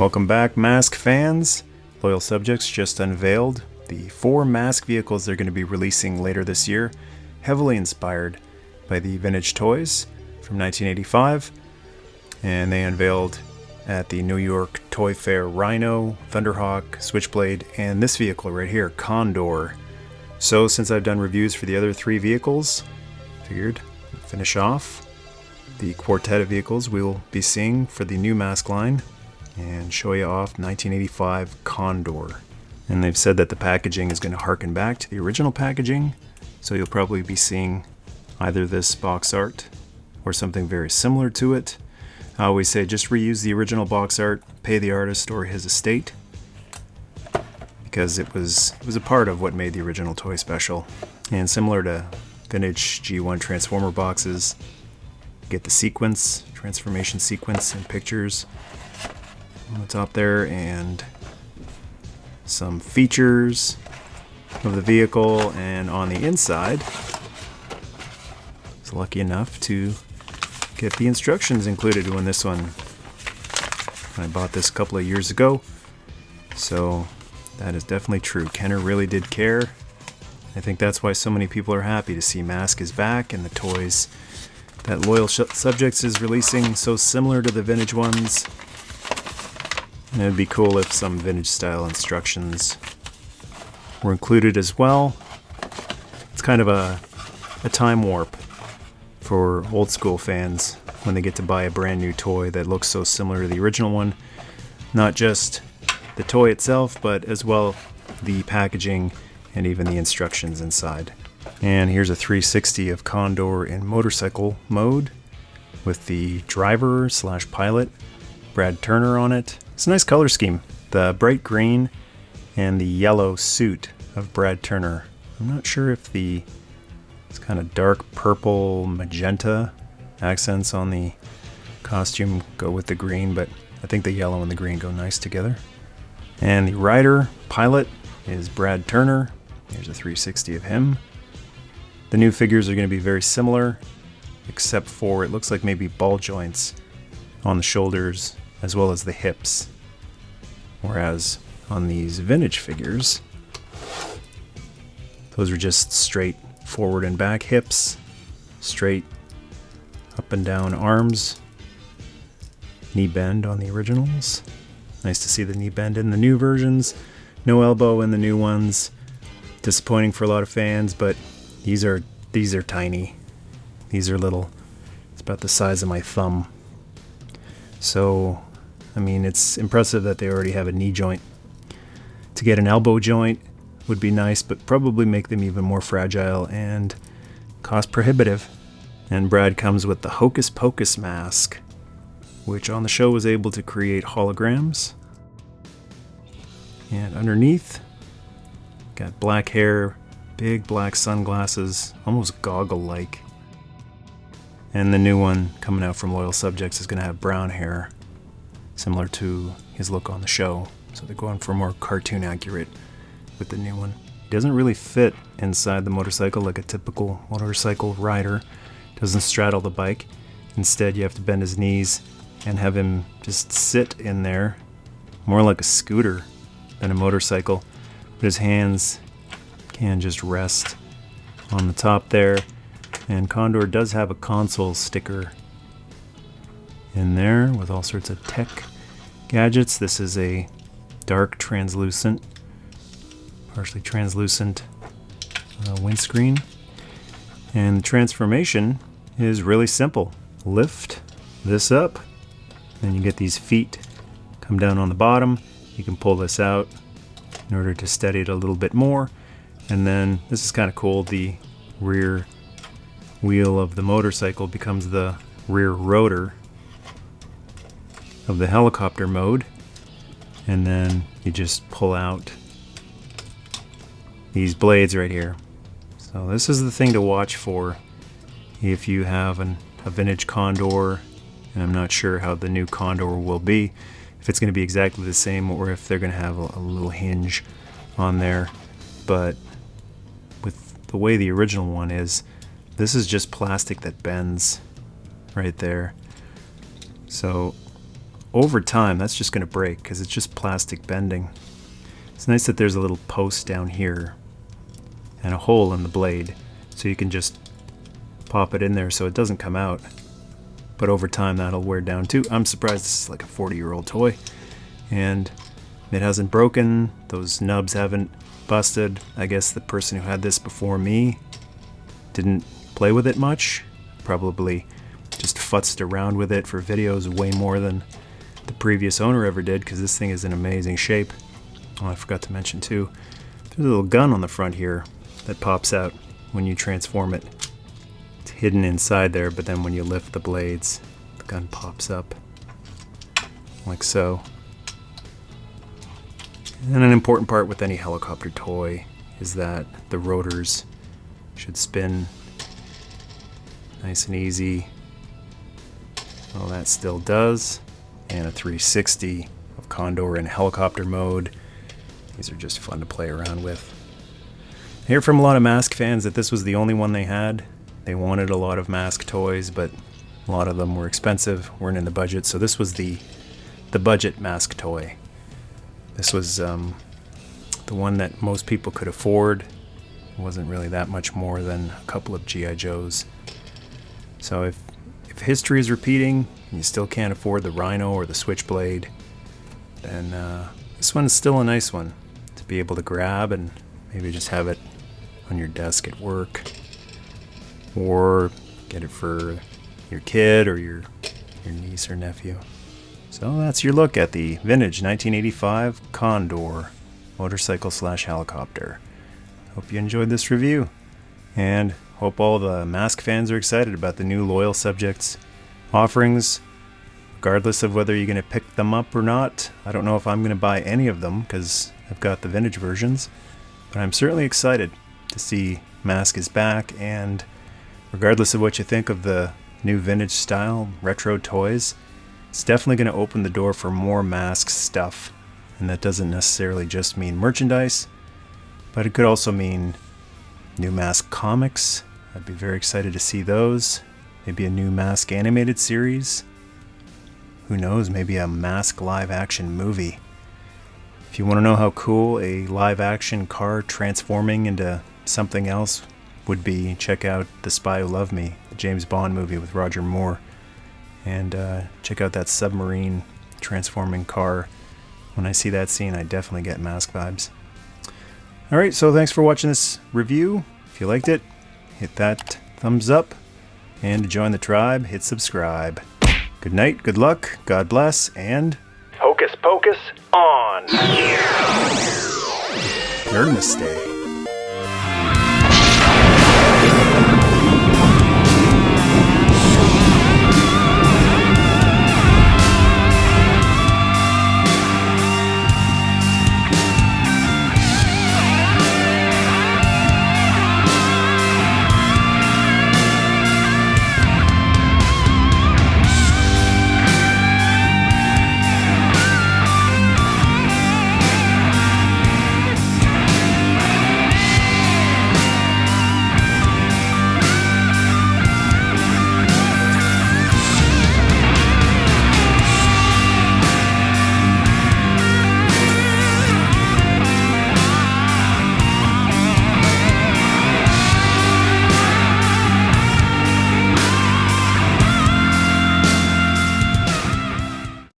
Welcome back, M.A.S.K fans. Loyal Subjects just unveiled the 4 M.A.S.K vehicles they're going to be releasing later this year, heavily inspired by the vintage toys from 1985. And they unveiled at the New York Toy Fair Rhino, Thunderhawk, Switchblade, and this vehicle right here, Condor. So since I've done reviews for the other 3 vehicles, figured I'd finish off the quartet of vehicles we'll be seeing for the new M.A.S.K line and show you off 1985 Condor. And they've said that the packaging is going to harken back to the original packaging, so you'll probably be seeing either this box art or something very similar to it. I always say just reuse the original box art, pay the artist or his estate, because it was a part of what made the original toy special. And similar to vintage G1 Transformer boxes, get the sequence, transformation sequence and pictures on the top there, and some features of the vehicle. And on the inside, I was lucky enough to get the instructions included in this one. I bought this a couple of years ago, so that is definitely true. Kenner really did care. I think that's why so many people are happy to see M.A.S.K is back, and the toys that Loyal Subjects is releasing so similar to the vintage ones. And it would be cool if some vintage style instructions were included as well. It's kind of a time warp for old school fans when they get to buy a brand new toy that looks so similar to the original one. Not just the toy itself, but as well the packaging and even the instructions inside. And here's a 360 of Condor in motorcycle mode with the driver / pilot, Brad Turner, on it. It's a nice color scheme. The bright green and the yellow suit of Brad Turner. I'm not sure if it's kind of dark purple magenta accents on the costume go with the green, but I think the yellow and the green go nice together. And the rider pilot is Brad Turner. Here's a 360 of him. The new figures are going to be very similar, except for it looks like maybe ball joints on the shoulders as well as the hips. Whereas on these vintage figures, those are just straight forward and back hips, straight up and down arms, knee bend on the originals. Nice to see the knee bend in the new versions. No elbow in the new ones. Disappointing for a lot of fans, but these are tiny. These are little. It's about the size of my thumb. So, I mean, it's impressive that they already have a knee joint. To get an elbow joint would be nice, but probably make them even more fragile and cost prohibitive. And Brad comes with the Hocus Pocus mask, which on the show was able to create holograms. And underneath, got black hair, big black sunglasses, almost goggle-like. And the new one coming out from Loyal Subjects is going to have brown hair, similar to his look on the show. So they're going for more cartoon accurate with the new one. It doesn't really fit inside the motorcycle like a typical motorcycle rider. Doesn't straddle the bike. Instead, you have to bend his knees and have him just sit in there, more like a scooter than a motorcycle. But his hands can just rest on the top there. And Condor does have a console sticker in there with all sorts of tech gadgets. This is a dark translucent, partially translucent windscreen. And the transformation is really simple. Lift this up, then you get these feet come down on the bottom. You can pull this out in order to steady it a little bit more. And then this is kind of cool. The rear wheel of the motorcycle becomes the rear rotor of the helicopter mode. And then you just pull out these blades right here. So this is the thing to watch for if you have a vintage Condor. And I'm not sure how the new Condor will be. If it's going to be exactly the same or if they're going to have a little hinge on there. But with the way the original one is, this is just plastic that bends right there. So over time, that's just going to break because it's just plastic bending. It's nice that there's a little post down here and a hole in the blade, so you can just pop it in there so it doesn't come out. But over time, that'll wear down too. I'm surprised this is like a 40-year-old toy, and it hasn't broken. Those nubs haven't busted. I guess the person who had this before me didn't play with it much. Probably just futzed around with it for videos way more than the previous owner ever did, because this thing is in amazing shape. Oh, I forgot to mention too, there's a little gun on the front here that pops out when you transform it. It's hidden inside there, but then when you lift the blades, the gun pops up like so. And an important part with any helicopter toy is that the rotors should spin nice and easy. Well, that still does. And a 360 of Condor in helicopter mode. These are just fun to play around with. I hear from a lot of M.A.S.K fans that this was the only one they had. They wanted a lot of M.A.S.K toys, but a lot of them were expensive, weren't in the budget, so this was the budget M.A.S.K toy. This was the one that most people could afford. It wasn't really that much more than a couple of G.I. Joes. So if history is repeating, and you still can't afford the Rhino or the Switchblade, then this one is still a nice one to be able to grab and maybe just have it on your desk at work, or get it for your kid or your niece or nephew. So that's your look at the vintage 1985 Condor motorcycle/helicopter. Hope you enjoyed this review, and hope all the M.A.S.K fans are excited about the new Loyal Subjects offerings, regardless of whether you're going to pick them up or not. I don't know if I'm going to buy any of them because I've got the vintage versions, but I'm certainly excited to see M.A.S.K is back, and regardless of what you think of the new vintage style retro toys, it's definitely going to open the door for more M.A.S.K stuff. And that doesn't necessarily just mean merchandise, but it could also mean new M.A.S.K comics. I'd be very excited to see those. Maybe a new M.A.S.K animated series. Who knows, maybe a M.A.S.K live action movie. If you want to know how cool a live action car transforming into something else would be, check out The Spy Who Loved Me, the James Bond movie with Roger Moore. And check out that submarine transforming car. When I see that scene, I definitely get M.A.S.K vibes. Alright, so thanks for watching this review. If you liked it, hit that thumbs up. And to join the tribe, hit subscribe. Good night, good luck, God bless, and Hocus Pocus on! Nerdmas Day.